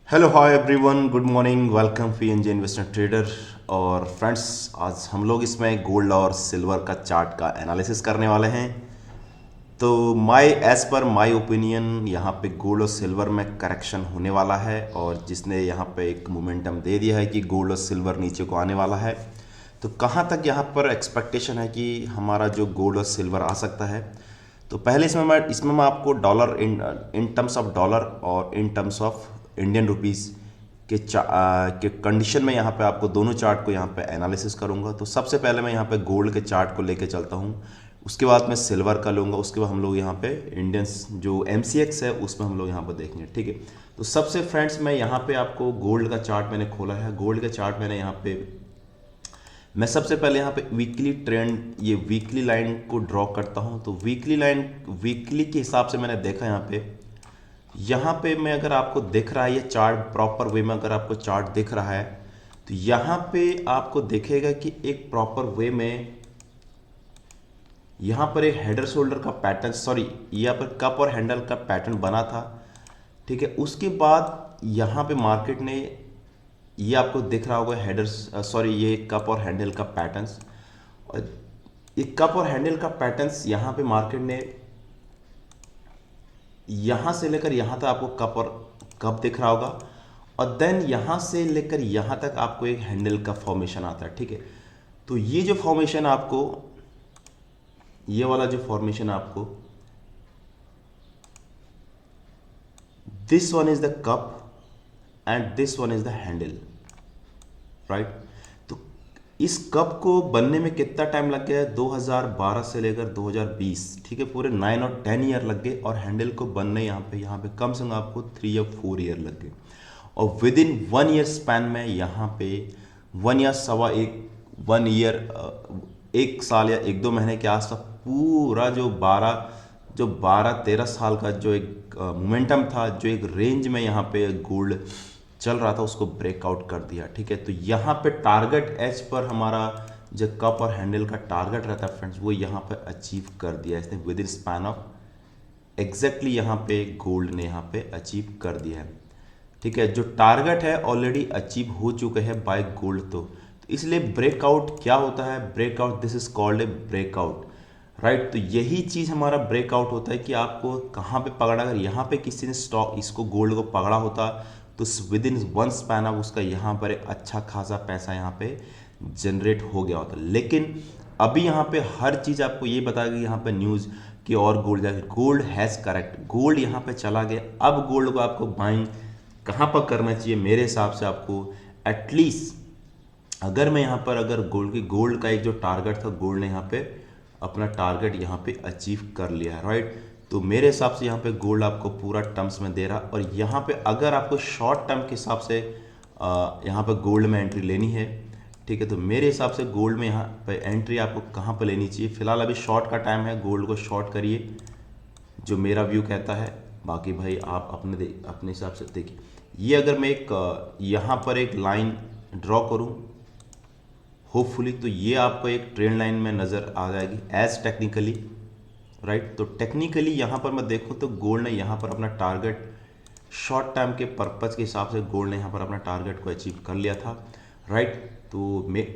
Hello hi everyone, good morning, welcome PNJ investor trader. और friends, आज हम लोग इसमें गोल्ड और सिल्वर का चार्ट का एनालिसिस करने वाले हैं। तो एज़ पर माय ओपिनियन यहाँ पे गोल्ड और सिल्वर में करेक्शन होने वाला है, और जिसने यहाँ पे एक मोमेंटम दे दिया है कि गोल्ड और सिल्वर नीचे को आने वाला है। तो कहाँ तक यहाँ पर एक्सपेक्टेशन है कि हमारा जो गोल्ड और सिल्वर आ सकता है। तो पहले इसमें मैं आपको dollar in terms of dollar और in terms of Indian rupees के कंडीशन में यहाँ पे आपको दोनों चार्ट को यहाँ पे एनालिसिस करूँगा। तो सबसे पहले मैं यहाँ पे गोल्ड के चार्ट को लेके चलता हूँ, उसके बाद मैं सिल्वर का लूँगा, उसके बाद हम लोग यहाँ पे इंडियंस जो MCX है उसमें हम लोग यहाँ पर देखेंगे। ठीक है, तो सबसे फ्रेंड्स मैं यहाँ पे आपको गोल्ड का चार्ट मैंने खोला है। गोल्ड का चार्ट मैंने यहाँ पे मैं सबसे पहले यहाँ पे वीकली ट्रेंड, ये वीकली लाइन को ड्रॉ करता हूँ। तो वीकली के हिसाब से मैंने देखा यहाँ पे मैं, अगर आपको दिख रहा है ये चार्ट प्रॉपर वे में, अगर आपको चार्ट दिख रहा है तो यहाँ पे आपको दिखेगा कि एक प्रॉपर वे में यहाँ पर एक हेडर शोल्डर का पैटर्न, सॉरी यहाँ पर कप और हैंडल का पैटर्न बना था। ठीक है, उसके बाद यहाँ पे मार्केट ने, ये आपको दिख रहा होगा हेडर, सॉरी ये कप और हैंडल का पैटर्न्स, और ये कप और हैंडल का पैटर्न्स यहाँ पे मार्केट ने यहाँ से लेकर यहाँ तक आपको कप दिख रहा होगा, और देन यहाँ से लेकर यहाँ तक आपको एक हैंडल का फॉर्मेशन आता है। ठीक है, तो ये जो फॉर्मेशन आपको, ये वाला जो फॉर्मेशन आपको, this one is the cup and this one is the handle, right. तो इस कप को बनने में कितना टाइम लग गया है? 2012 से लेकर 2020, ठीक है, पूरे 9 और 10 ईयर लग गए। और हैंडल को बनने यहाँ पे कम से कम आपको 3 या 4 ईयर लग गए। और विद इन 1 ईयर स्पैन में यहाँ पे 1 या सवा एक 1 ईयर, 1 साल या 1-2 महीने के आसपास पूरा जो 12-13 साल का जो एक मोमेंटम था, जो एक रेंज में यहाँ पे गोल्ड चल रहा था, उसको ब्रेकआउट कर दिया। ठीक है, तो यहाँ पे टारगेट एज पर हमारा जो कप और हैंडल का टारगेट रहता है फ्रेंड्स, वो यहाँ पे अचीव कर दिया इसने with in span of exactly, यहाँ पे गोल्ड ने यहाँ पे अचीव कर दिया है। ठीक है, जो टारगेट है ऑलरेडी अचीव हो चुके हैं बाय गोल्ड। तो इसलिए ब्रेकआउट क्या होता है? Breakout, this is called a breakout, right. तो यही चीज़ हमारा ब्रेकआउट होता है कि आपको कहाँ पे पकड़ा। अगर यहाँ पे किसी ने स्टॉक इसको गोल्ड को पकड़ा होता तो विद इन 1 स्पैन ऑफ उसका यहाँ पर एक अच्छा खासा पैसा यहाँ पे जनरेट हो गया होता। लेकिन अभी यहाँ पे हर चीज़ आपको ये बताएगी यहाँ पे न्यूज़ कि और गोल्ड जाएगा, गोल्ड हैज़ करेक्ट, गोल्ड यहाँ पे चला गया। अब गोल्ड को आपको बाइंग कहाँ पर करना चाहिए? मेरे हिसाब से आपको एटलीस्ट, अगर मैं यहाँ पर, अगर गोल्ड का एक जो टारगेट था, गोल्ड ने यहाँ पे अपना टारगेट यहाँ पे अचीव कर लिया है, राइट। तो मेरे हिसाब से यहाँ पे गोल्ड आपको पूरा टर्म्स में दे रहा। और यहाँ पे अगर आपको शॉर्ट टर्म के हिसाब से यहाँ पे गोल्ड में एंट्री लेनी है, ठीक है, तो मेरे हिसाब से गोल्ड में यहाँ पे एंट्री आपको कहाँ पर लेनी चाहिए? फिलहाल अभी शॉर्ट का टाइम है, गोल्ड को शॉर्ट करिए, जो मेरा व्यू कहता है। बाकी भाई आप अपने हिसाब से देखिए। ये अगर मैं एक यहाँ पर एक लाइन ड्रॉ करूँ होपफुली, तो ये आपको एक ट्रेंड लाइन में नज़र आ जाएगी एज टेक्निकली, राइट। तो टेक्निकली यहाँ पर मैं देखूँ तो गोल्ड ने यहाँ पर अपना टारगेट शॉर्ट टर्म के पर्पज़ के हिसाब से गोल्ड ने यहाँ पर अपना टारगेट को अचीव कर लिया था, राइट। तो मैं,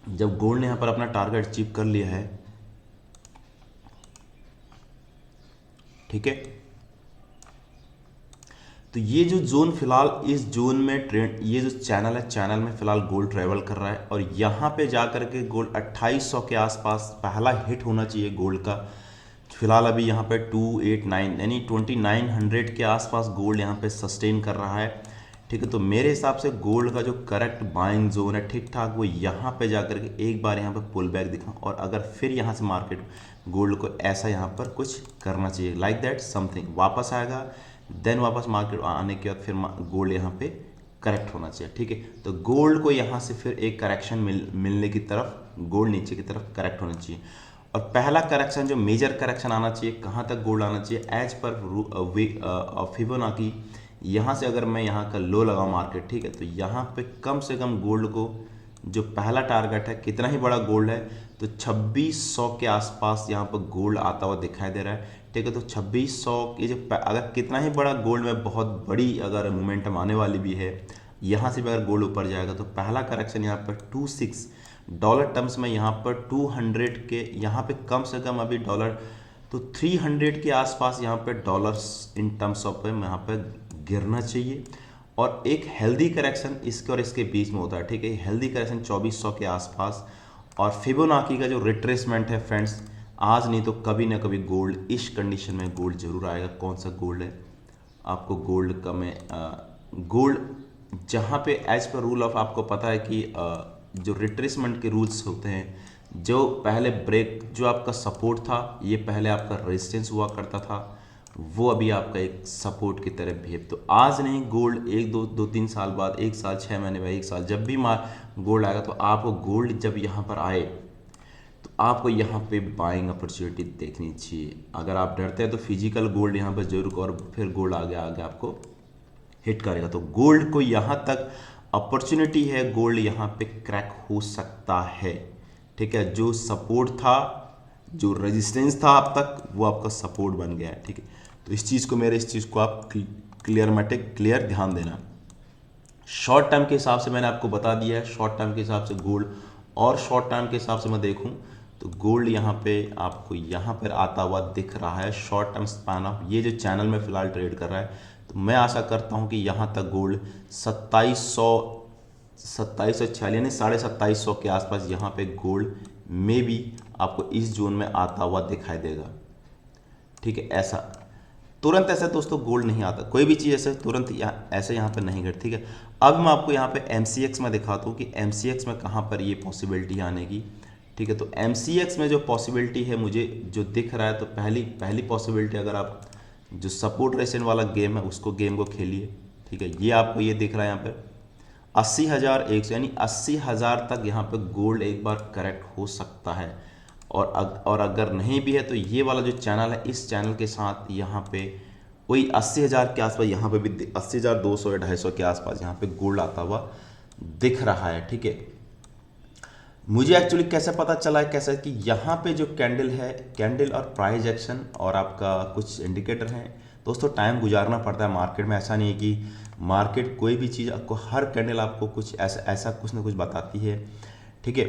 जब गोल्ड ने यहाँ पर अपना टारगेट अचीव कर लिया है, ठीक है, तो ये जो जोन फिलहाल, इस जोन में ट्रेंड, ये जो चैनल है, चैनल में फिलहाल गोल्ड ट्रेवल कर रहा है। और यहाँ पे जा करके गोल्ड 2800 के आसपास पहला हिट होना चाहिए गोल्ड का। फिलहाल अभी यहाँ पे 289 यानी 2900 के आसपास गोल्ड यहाँ पे सस्टेन कर रहा है। ठीक है, तो मेरे हिसाब से गोल्ड का जो करेक्ट बाइंग जोन है ठीक ठाक, वो यहाँ पे जा करके एक बार यहाँ पे पुल बैक दिखा, और अगर फिर यहाँ से मार्केट गोल्ड को ऐसा यहाँ पर कुछ करना चाहिए, लाइक दैट समथिंग वापस आएगा, देन वापस मार्केट आने के बाद फिर गोल्ड यहाँ पे करेक्ट होना चाहिए। ठीक है, तो गोल्ड को यहाँ से फिर एक करेक्शन मिलने की तरफ, गोल्ड नीचे की तरफ करेक्ट होना चाहिए। और पहला करेक्शन, जो मेजर करेक्शन आना चाहिए, कहाँ तक गोल्ड आना चाहिए? एज पर फिबोनाची, यहाँ से अगर मैं यहाँ का लो लगाऊँ मार्केट, ठीक है, तो यहाँ पे कम से कम गोल्ड को जो पहला टारगेट है, कितना ही बड़ा गोल्ड है, तो 2600 के आसपास यहाँ पर गोल्ड आता हुआ दिखाई दे रहा है। ठीक है। तो 2600 ये जो अगर कितना ही बड़ा गोल्ड में बहुत बड़ी अगर मोमेंटम आने वाली भी है, यहाँ से भी अगर गोल्ड ऊपर जाएगा तो पहला करेक्शन यहाँ पर 26 डॉलर टर्म्स में यहाँ पर 200 के यहाँ पे कम से कम अभी डॉलर तो 300 के आसपास यहाँ पे डॉलर्स इन टर्म्स ऑफ यहाँ पे गिरना चाहिए। और एक हेल्दी करेक्शन इसके और इसके बीच में होता है, ठीक है। हेल्दी करेक्शन 2400 के आसपास। और फिबोनाची का जो रिट्रेसमेंट है फ्रेंड्स, आज नहीं तो कभी ना कभी गोल्ड इस कंडीशन में गोल्ड जरूर आएगा। कौन सा गोल्ड है आपको गोल्ड का मैं गोल्ड जहाँ पे एज पर रूल ऑफ आपको पता है कि जो रिट्रेसमेंट के रूल्स होते हैं, जो पहले ब्रेक जो आपका सपोर्ट था ये पहले आपका रेजिस्टेंस हुआ करता था, वो अभी आपका एक सपोर्ट की तरह बिहेव। तो आज नहीं गोल्ड एक दो तीन साल बाद, एक साल 6 महीने बाद, एक साल जब भी गोल्ड आएगा तो आपको गोल्ड जब यहाँ पर आए तो आपको यहाँ पे बाइंग अपॉर्चुनिटी देखनी चाहिए। अगर आप डरते हैं तो फिजिकल गोल्ड यहाँ पर जरूर और फिर गोल्ड आगे आगे आपको हिट करेगा। तो गोल्ड को यहाँ तक अपॉर्चुनिटी है, गोल्ड यहाँ पे क्रैक हो सकता है, ठीक है। जो सपोर्ट था, जो रेजिस्टेंस था अब तक, वो आपका सपोर्ट बन गया है, ठीक है। तो इस चीज़ को आप क्लियर ध्यान देना। शॉर्ट टर्म के हिसाब से मैंने आपको बता दिया है, शॉर्ट टर्म के हिसाब से गोल्ड, और शॉर्ट टर्म के हिसाब से मैं देखूं तो गोल्ड यहाँ पे आपको यहाँ पर आता हुआ दिख रहा है। शॉर्ट टर्म स्पैन ऑफ ये जो चैनल में फिलहाल ट्रेड कर रहा है, तो मैं आशा करता हूँ कि यहाँ तक गोल्ड 2746 यानी 2750 के आसपास यहाँ पे गोल्ड में भी आपको इस जोन में आता हुआ दिखाई देगा, ठीक है। ऐसा तुरंत ऐसे दोस्तों गोल्ड नहीं आता, कोई भी चीज़ ऐसे तुरंत ऐसे यहाँ पे नहीं घटती, ठीक है। अब मैं आपको यहाँ पे MCX में दिखाता हूँ कि MCX में कहाँ पर ये पॉसिबिलिटी आने की, ठीक है। तो MCX में जो पॉसिबिलिटी है मुझे जो दिख रहा है, तो पहली पॉसिबिलिटी, अगर आप जो सपोर्ट रेशन वाला गेम है उसको गेम को खेलिए, ठीक है। ये आपको ये दिख रहा है यहाँ पर 80,100 यानी 80,000 तक यहाँ पे गोल्ड एक बार करेक्ट हो सकता है। और अगर नहीं भी है तो ये वाला जो चैनल है, इस चैनल के साथ यहाँ पे वही 80,000 के आसपास, यहाँ पे भी 80,200 या 250 के आसपास यहाँ पे गोल्ड आता हुआ दिख रहा है, ठीक है। मुझे एक्चुअली कैसे पता चला है, कैसे कि यहाँ पे जो कैंडल है, कैंडल और प्राइस एक्शन और आपका कुछ इंडिकेटर हैं दोस्तों। टाइम गुजारना पड़ता है मार्केट में, ऐसा नहीं है कि मार्केट कोई भी चीज़ आपको हर कैंडल आपको कुछ ऐसा कुछ ना कुछ बताती है, ठीक है।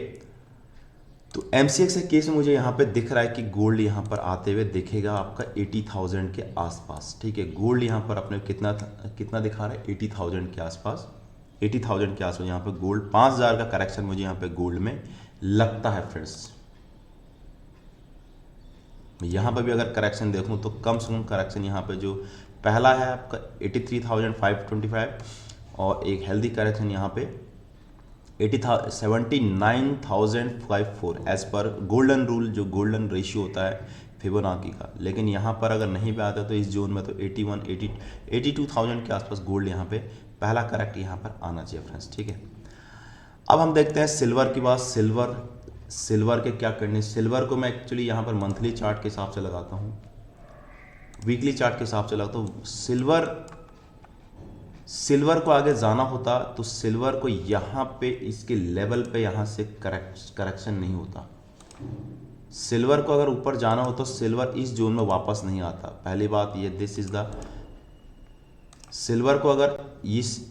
तो MCX के केस में मुझे यहाँ पे दिख रहा है कि गोल्ड यहाँ पर आते हुए दिखेगा आपका 80,000 के आसपास, ठीक है। गोल्ड यहाँ पर अपने कितना दिखा रहा है, 80,000 के आसपास, 80,000 के आसपास यहाँ पे गोल्ड 5,000 का करेक्शन मुझे यहाँ पे गोल्ड में लगता है फ्रेंड्स। यहाँ पर भी अगर करेक्शन देखूँ तो कम से कम करेक्शन यहाँ पे जो पहला है आपका 83,525 और एक हेल्दी करेक्शन यहाँ पे 79,054 एज पर गोल्डन रूल, जो गोल्डन रेशियो होता है फिबोनाची का। लेकिन यहाँ पर अगर नहीं भी आता तो इस जोन में तो 82,000 के आसपास गोल्ड यहाँ पे पहला करेक्ट यहाँ पर आना चाहिए फ्रेंड्स, ठीक है। अब हम देखते हैं सिल्वर की बात। सिल्वर के क्या करने, सिल्वर को मैं एक्चुअली यहाँ पर मंथली चार्ट के हिसाब से लगाता हूँ, वीकली चार्ट के हिसाब से लगाता हूँ। सिल्वर को आगे जाना होता तो सिल्वर को यहाँ पे इसके लेवल पे यहाँ से करेक्शन नहीं होता। सिल्वर को अगर ऊपर जाना हो तो सिल्वर इस जोन में वापस नहीं आता। पहली बात ये, दिस इज द सिल्वर को अगर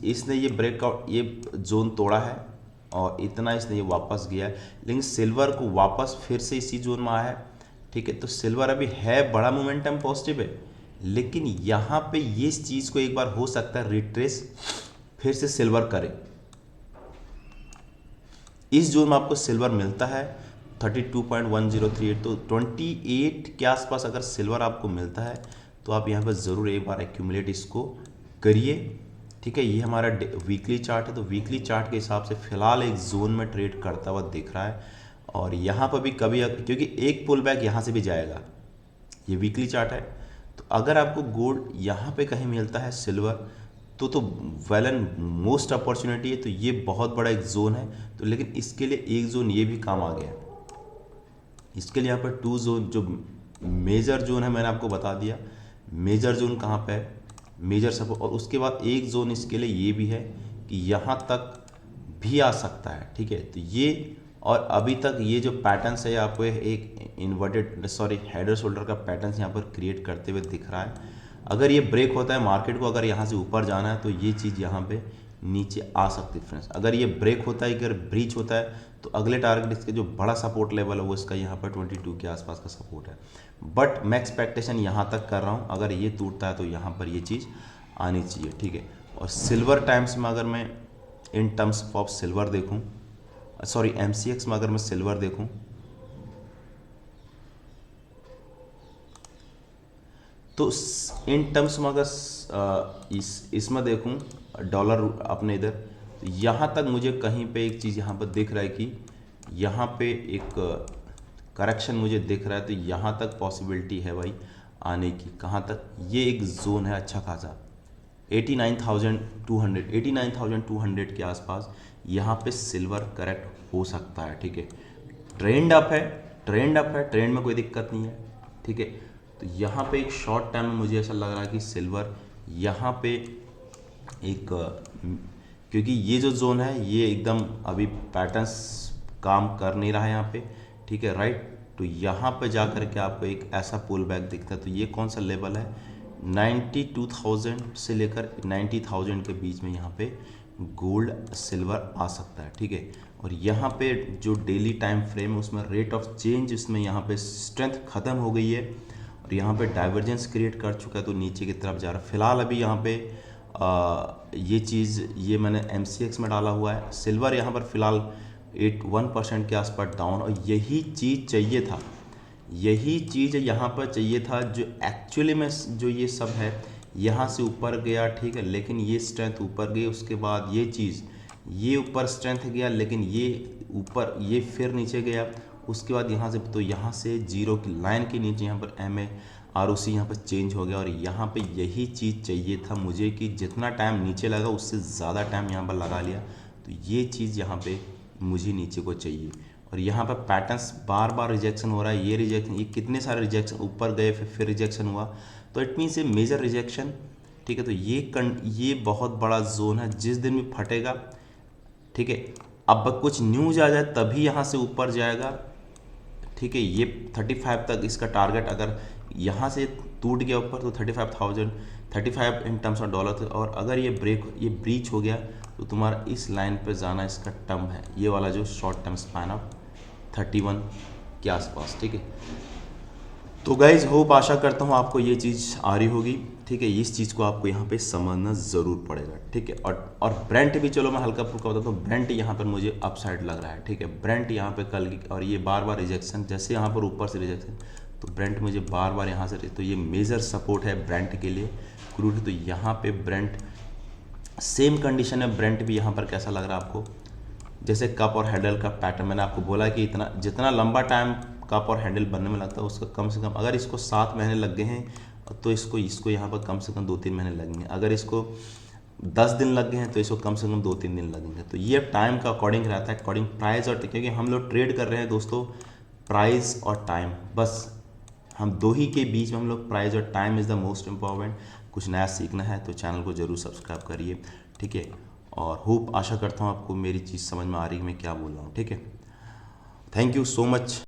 इसने ये ब्रेकआउट ये जोन तोड़ा है और इतना इसने ये वापस गया है, लेकिन सिल्वर को वापस फिर से इसी जोन में आया है, ठीक है। तो सिल्वर अभी है बड़ा मोमेंटम पॉजिटिव है, लेकिन यहाँ पे ये इस चीज़ को एक बार हो सकता है रिट्रेस फिर से सिल्वर करे। इस जोन में आपको सिल्वर मिलता है 32.1038, तो 28 के आसपास अगर सिल्वर आपको मिलता है तो आप यहाँ पर ज़रूर एक बार एक्यूमुलेट इसको करिए, ठीक है। ये हमारा वीकली चार्ट है, तो वीकली चार्ट के हिसाब से फिलहाल एक जोन में ट्रेड करता हुआ दिख रहा है। और यहाँ पर भी कभी क्योंकि एक पुल बैक यहाँ से भी जाएगा, ये वीकली चार्ट है, तो अगर आपको गोल्ड यहाँ पे कहीं मिलता है सिल्वर तो वेल एंड मोस्ट अपॉर्चुनिटी है। तो ये बहुत बड़ा एक जोन है, तो लेकिन इसके लिए एक जोन ये भी काम आ गया। इसके लिए यहाँ पर 2 जोन, जो मेजर जोन है मैंने आपको बता दिया, मेजर जोन कहाँ पे है, मेजर सपोर्ट, और उसके बाद एक जोन इसके लिए ये भी है कि यहाँ तक भी आ सकता है, ठीक है। तो ये और अभी तक ये जो पैटर्न्स है आपको एक इन्वर्टेड हेडर शोल्डर का पैटर्न्स यहाँ पर क्रिएट करते हुए दिख रहा है। अगर ये ब्रेक होता है मार्केट को, अगर यहाँ से ऊपर जाना है तो ये चीज़ यहाँ पे नीचे आ सकती है फ्रेंड्स। अगर ये ब्रेक होता है, अगर ब्रीच होता है तो अगले टारगेट इसके जो बड़ा सपोर्ट लेवल है वो इसका यहाँ पर 22 के आसपास का सपोर्ट है। बट मैं एक्सपेक्टेशन यहाँ तक कर रहा हूँ, अगर ये टूटता है तो यहाँ पर ये चीज़ आनी चाहिए, ठीक है। और सिल्वर टाइम्स में अगर मैं इन टर्म्स ऑफ सिल्वर देखूँ, सॉरी MCX में अगर मैं सिल्वर देखूँ तो इन टर्म्स में अगर इसमें देखूँ डॉलर अपने इधर, तो यहाँ तक मुझे कहीं पे एक चीज़ यहाँ पर दिख रहा है कि यहाँ पे एक करेक्शन मुझे दिख रहा है। तो यहाँ तक पॉसिबिलिटी है भाई आने की। कहाँ तक? ये एक जोन है अच्छा खासा 89,200 के आसपास यहाँ पे सिल्वर करेक्ट हो सकता है, ठीक है। ट्रेंड अप है, ट्रेंड में कोई दिक्कत नहीं है, ठीक है। तो यहाँ पे एक शॉर्ट टाइम में मुझे ऐसा लग रहा है कि सिल्वर यहाँ पे एक क्योंकि ये जो जोन है ये एकदम अभी पैटर्न्स काम कर नहीं रहा है यहाँ पे, ठीक है, राइट। तो यहाँ पे जा कर के आपको एक ऐसा पुल बैक दिखता है। तो ये कौन सा लेवल है? 92,000 से लेकर 90,000 के बीच में यहाँ पे गोल्ड सिल्वर आ सकता है, ठीक है। और यहाँ पे जो डेली टाइम फ्रेम है उसमें रेट ऑफ चेंज, इसमें यहाँ पे स्ट्रेंथ ख़त्म हो गई है और यहाँ पे डाइवर्जेंस क्रिएट कर चुका है, तो नीचे की तरफ जा रहा है। फिलहाल अभी यहाँ पे ये चीज़ ये मैंने MCX में डाला हुआ है। सिल्वर यहाँ पर फिलहाल 1% के आसपास डाउन, और यही चीज़ चाहिए था, यही चीज़ यहाँ पर चाहिए था जो एक्चुअली में जो ये सब है यहाँ से ऊपर गया, ठीक है, लेकिन ये स्ट्रेंथ ऊपर गई। उसके बाद ये चीज़ ये ऊपर स्ट्रेंथ गया, लेकिन ये ऊपर ये फिर नीचे गया। उसके बाद यहाँ से तो यहाँ से जीरो की लाइन के नीचे यहाँ पर MA ROC यहाँ पर चेंज हो गया। और यहाँ पे यही चीज़ चाहिए था मुझे कि जितना टाइम नीचे लगा उससे ज़्यादा टाइम यहाँ पर लगा लिया। तो ये चीज़ यहाँ पे मुझे नीचे को चाहिए। और यहाँ पर पैटर्न्स बार बार रिजेक्शन हो रहा है, ये रिजेक्शन, ये कितने सारे रिजेक्शन ऊपर गए फिर रिजेक्शन हुआ, तो इट मीन्स ये मेजर रिजेक्शन, ठीक है। तो ये बहुत बड़ा जोन है, जिस दिन भी फटेगा, ठीक है। अब कुछ न्यूज आ जाए तभी यहाँ से ऊपर जाएगा, ठीक है। ये 35 तक इसका टारगेट, अगर यहाँ से टूट गया ऊपर तो 35 इन टर्म्स ऑफ डॉलर। और अगर ये ब्रीच हो गया तो तुम्हारा इस लाइन पे जाना इसका टर्म है, ये वाला जो शॉर्ट टर्म स्पैन ऑफ 31 के आसपास, ठीक है। तो गाइज होप, आशा करता हूँ आपको ये चीज़ आ रही होगी, ठीक है। इस चीज़ को आपको यहाँ पे समझना ज़रूर पड़ेगा, ठीक है। और ब्रेंट भी, चलो मैं हल्का फुल्का बताता हूँ। ब्रेंट यहाँ पर मुझे अपसाइड लग रहा है, ठीक है। ब्रेंट यहाँ पे कल की, और ये बार बार रिजेक्शन, जैसे यहाँ पर ऊपर से रिजेक्शन, तो ब्रेंट मुझे बार बार यहाँ से, तो ये मेजर सपोर्ट है ब्रेंट के लिए क्रूड। तो यहाँ पे ब्रेंट सेम कंडीशन है। ब्रेंट भी यहाँ पर कैसा लग रहा है आपको? जैसे कप और हैंडल का पैटर्न, मैंने आपको बोला कि इतना जितना लंबा टाइम कप और हैंडल बनने में लगता है उसका कम से कम, अगर इसको 7 महीने लग गए हैं तो इसको यहाँ पर कम से कम 2-3 महीने लगेंगे। अगर इसको 10 दिन लग गए हैं तो इसको कम से कम 2-3 दिन लगेंगे। तो ये टाइम का अकॉर्डिंग रहता है, अकॉर्डिंग प्राइस। और क्योंकि हम लोग ट्रेड कर रहे हैं दोस्तों प्राइस और टाइम, बस हम दो ही के बीच में हम लोग, प्राइस और time is the most important. कुछ नया सीखना है तो चैनल को ज़रूर सब्सक्राइब करिए, ठीक है। और होप, आशा करता हूँ आपको मेरी चीज़ समझ में आ रही है मैं क्या बोल रहा हूँ, ठीक है। Thank you so much.